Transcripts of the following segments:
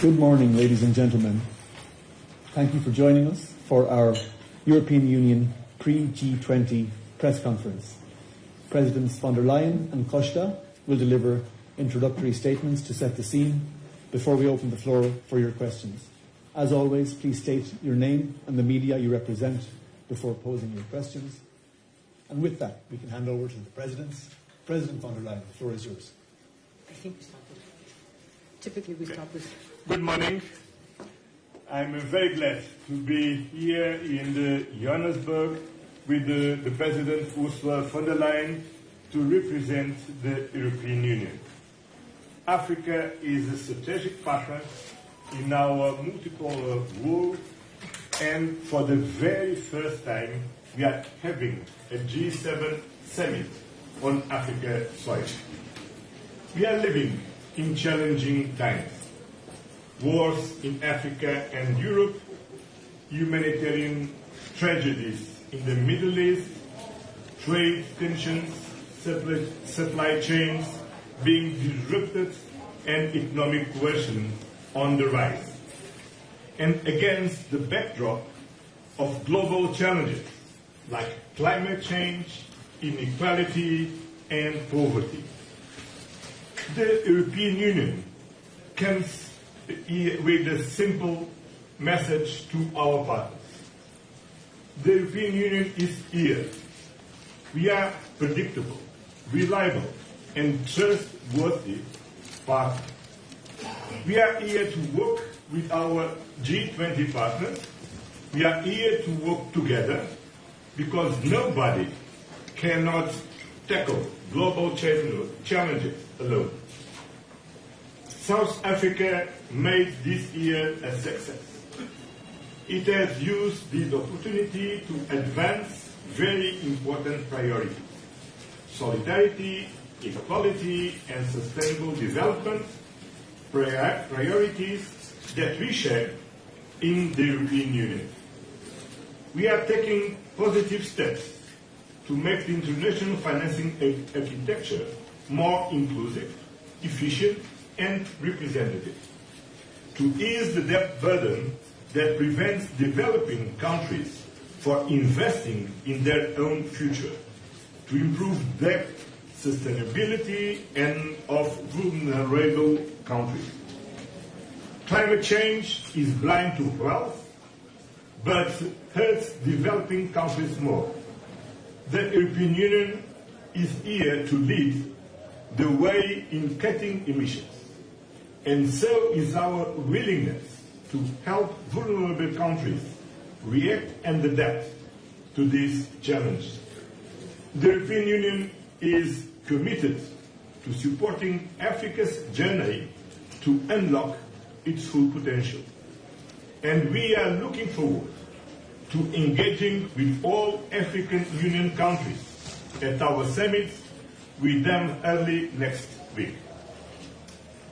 Good morning, ladies and gentlemen. Thank you for joining us for our European Union pre-G20 press conference. Presidents von der Leyen and Costa will deliver introductory statements to set the scene before we open the floor for your questions. As always, please state your name and the media you represent before posing your questions. And with that, we can hand over to the presidents. President von der Leyen, the floor is yours. I think we start with. Typically, we start with. Good morning. I'm very glad to be here in the Johannesburg with the President Ursula von der Leyen to represent the European Union. Africa is a strategic partner in our multipolar world, and for the very first time, we are having a G7 summit on Africa soil. We are living in challenging times. Wars in Africa and Europe, humanitarian tragedies in the Middle East, trade tensions, supply chains being disrupted, and economic coercion on the rise. And against the backdrop of global challenges like climate change, inequality, and poverty, the European Union comes with a simple message to our partners. The European Union is here. We are predictable, reliable, and trustworthy partner. We are here to work with our G20 partners. We are here to work together because nobody cannot tackle global challenges alone. South Africa made this year a success. It has used this opportunity to advance very important priorities: solidarity, equality, and sustainable development, priorities that we share in the European Union. We are taking positive steps to make the international financing architecture more inclusive, efficient, and representative, to ease the debt burden that prevents developing countries from investing in their own future, to improve debt sustainability and of vulnerable countries. Climate change is blind to wealth, but hurts developing countries more. The European Union is here to lead the way in cutting emissions, and so is our willingness to help vulnerable countries react and adapt to these challenges. The European Union is committed to supporting Africa's journey to unlock its full potential, and we are looking forward to engaging with all African Union countries at our summit with them early next week.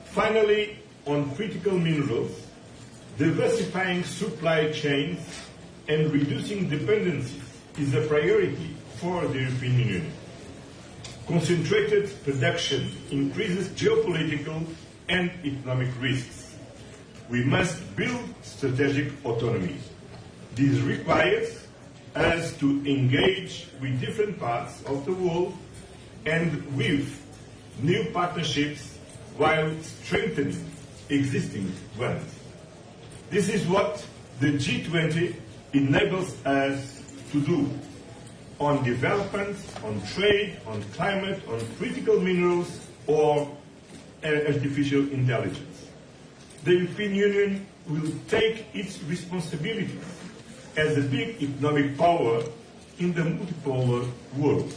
Finally, on critical minerals, diversifying supply chains and reducing dependencies is a priority for the European Union. Concentrated production increases geopolitical and economic risks. We must build strategic autonomy. This requires us to engage with different parts of the world and with new partnerships while strengthening existing ones. This is what the G20 enables us to do on development, on trade, on climate, on critical minerals, or artificial intelligence. The European Union will take its responsibilities as a big economic power in the multipolar world.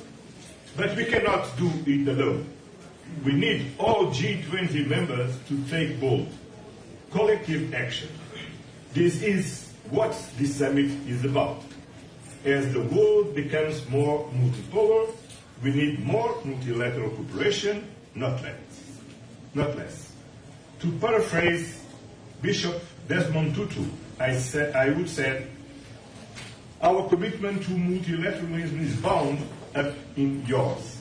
But we cannot do it alone. We need all G20 members to take bold, collective action. This is what this summit is about. As the world becomes more multipolar, we need more multilateral cooperation, not less. To paraphrase Bishop Desmond Tutu, I would say, our commitment to multilateralism is bound up in yours.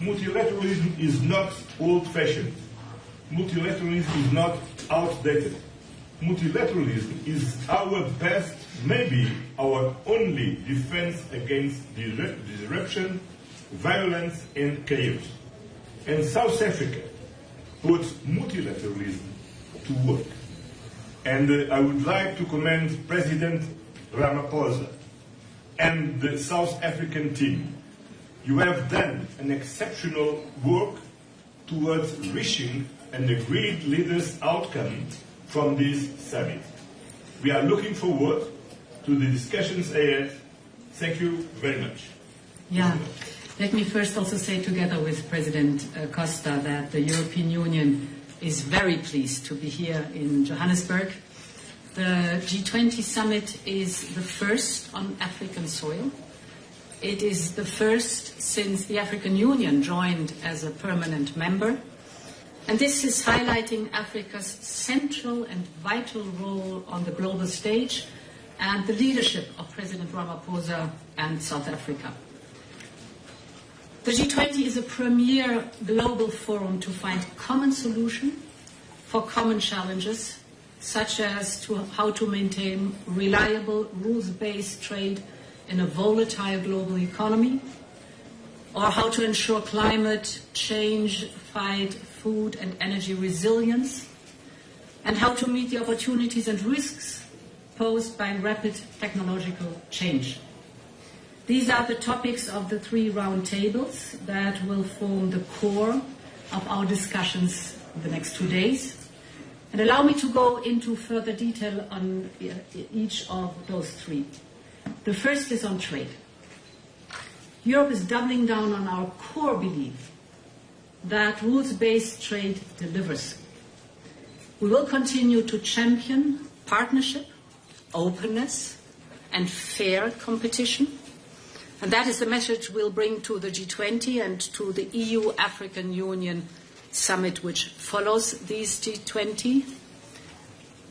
Multilateralism is not old-fashioned. multilateralism is not outdated. Multilateralism is our best, maybe our only defense against disruption, violence and chaos. And South Africa puts multilateralism to work. And I would like to commend President Ramaphosa and the South African team. You have done an exceptional work towards reaching an agreed leaders' outcome from this summit. We are looking forward to the discussions ahead. Thank you very much. Yeah. Let me first also say, together with President Costa, that the European Union is very pleased to be here in Johannesburg. The G20 summit is the first on African soil. It is the first since the African Union joined as a permanent member. And this is highlighting Africa's central and vital role on the global stage and the leadership of President Ramaphosa and South Africa. The G20 is a premier global forum to find common solutions for common challenges, such as how to maintain reliable, rules-based trade in a volatile global economy, or how to ensure climate change, fight food and energy resilience, and how to meet the opportunities and risks posed by rapid technological change. These are the topics of the 3 roundtables that will form the core of our discussions in the next 2 days. And allow me to go into further detail on each of those 3. The first is on trade. Europe is doubling down on our core belief that rules-based trade delivers. We will continue to champion partnership, openness, and fair competition. And that is the message we'll bring to the G20 and to the EU-African Union summit, which follows these G20.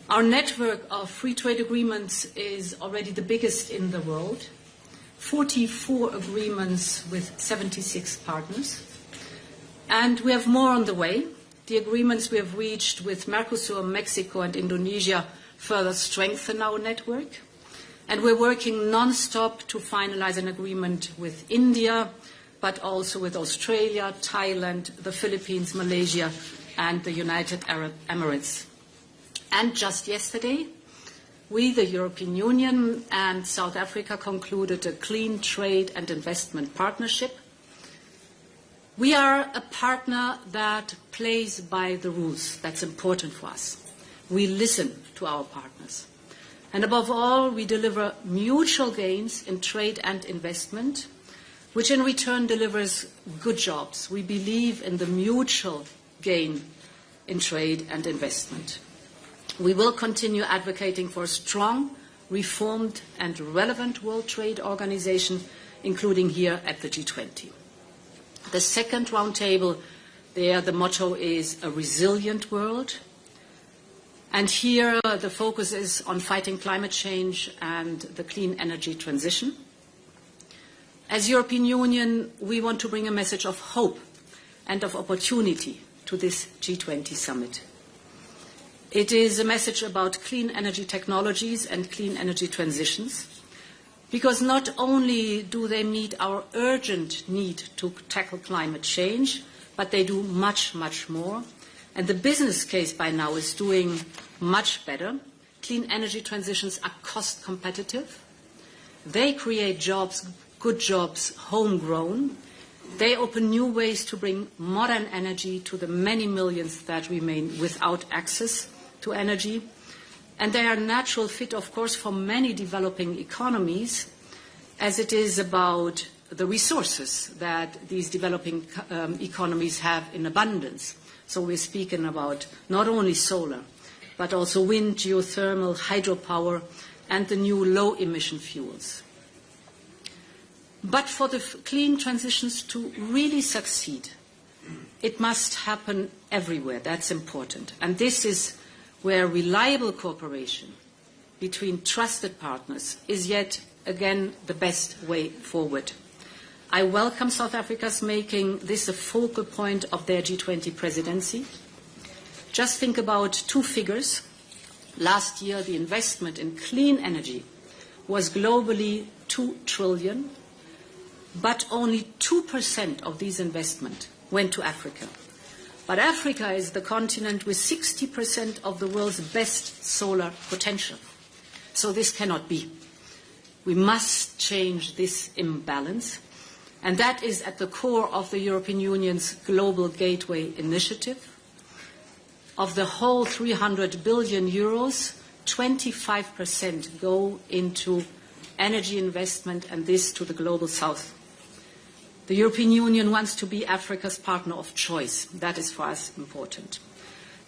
Our network of free trade agreements is already the biggest in the world. 44 agreements with 76 partners. And we have more on the way. The agreements we have reached with Mercosur, Mexico, and Indonesia further strengthen our network. And we're working non-stop to finalize an agreement with India, but also with Australia, Thailand, the Philippines, Malaysia, and the United Arab Emirates. And just yesterday, we, the European Union and South Africa, concluded a clean trade and investment partnership. We are a partner that plays by the rules. That's important for us. We listen to our partners. And above all, we deliver mutual gains in trade and investment, which in return delivers good jobs. We believe in the mutual gain in trade and investment. We will continue advocating for a strong, reformed and relevant World Trade Organization, including here at the G20. The second roundtable, there the motto is a resilient world. And here the focus is on fighting climate change and the clean energy transition. As European Union, we want to bring a message of hope and of opportunity to this G20 summit. It is a message about clean energy technologies and clean energy transitions, because not only do they meet our urgent need to tackle climate change, but they do much, much more. And the business case by now is doing much better. Clean energy transitions are cost competitive. They create jobs, good jobs, homegrown. They open new ways to bring modern energy to the many millions that remain without access to energy. And they are a natural fit, of course, for many developing economies, as it is about the resources that these developing economies have in abundance. So we're speaking about not only solar, but also wind, geothermal, hydropower, and the new low-emission fuels. But for the clean transitions to really succeed, it must happen everywhere. That's important. And this is where reliable cooperation between trusted partners is yet again the best way forward. I welcome South Africa's making this a focal point of their G20 presidency. Just think about two figures. Last year, the investment in clean energy was globally 2 trillion, but only 2% of these investment went to Africa. But Africa is the continent with 60% of the world's best solar potential. So this cannot be. We must change this imbalance, and that is at the core of the European Union's Global Gateway Initiative. Of the whole 300 billion euros, 25% go into energy investment, and this to the Global South. The European Union wants to be Africa's partner of choice. That is for us important.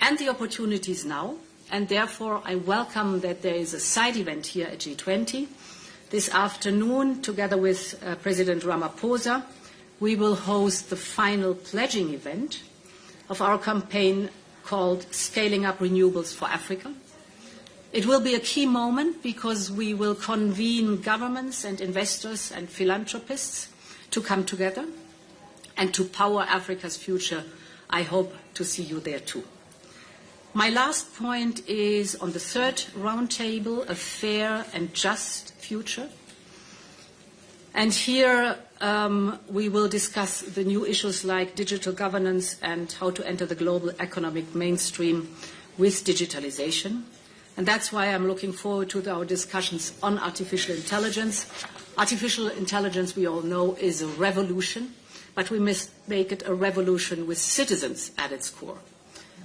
And the opportunities now, and therefore I welcome that there is a side event here at G20. This afternoon, together with President Ramaphosa, we will host the final pledging event of our campaign called Scaling Up Renewables for Africa. It will be a key moment because we will convene governments and investors and philanthropists to come together and to power Africa's future. I hope to see you there too. My last point is on the third roundtable, a fair and just future. And here we will discuss the new issues like digital governance and how to enter the global economic mainstream with digitalization. And that's why I'm looking forward to our discussions on artificial intelligence. Artificial intelligence, we all know, is a revolution, but we must make it a revolution with citizens at its core.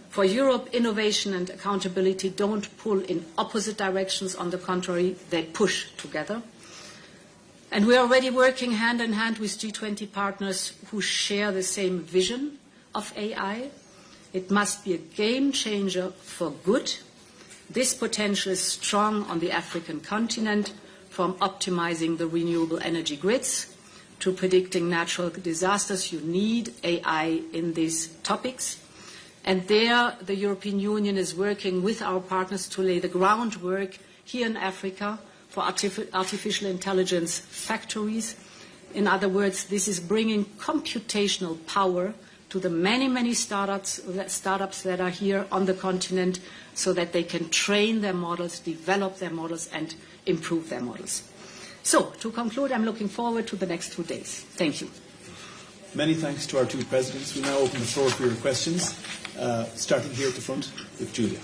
For Europe, innovation and accountability don't pull in opposite directions. On the contrary, they push together. And we are already working hand in hand with G20 partners who share the same vision of AI. It must be a game changer for good. This potential is strong on the African continent, from optimizing the renewable energy grids to predicting natural disasters. You need AI in these topics. And there, the European Union is working with our partners to lay the groundwork here in Africa for artificial intelligence factories. In other words, this is bringing computational power to the many, many startups that are here on the continent so that they can train their models, develop their models, and improve their models. So, to conclude, I'm looking forward to the next 2 days. Thank you. Many thanks to our two presidents. We now open the floor for your questions, starting here at the front with Julia.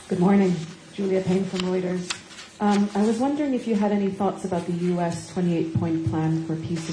Good morning. Julia Payne from Reuters. I was wondering if you had any thoughts about the US 28-point plan for peace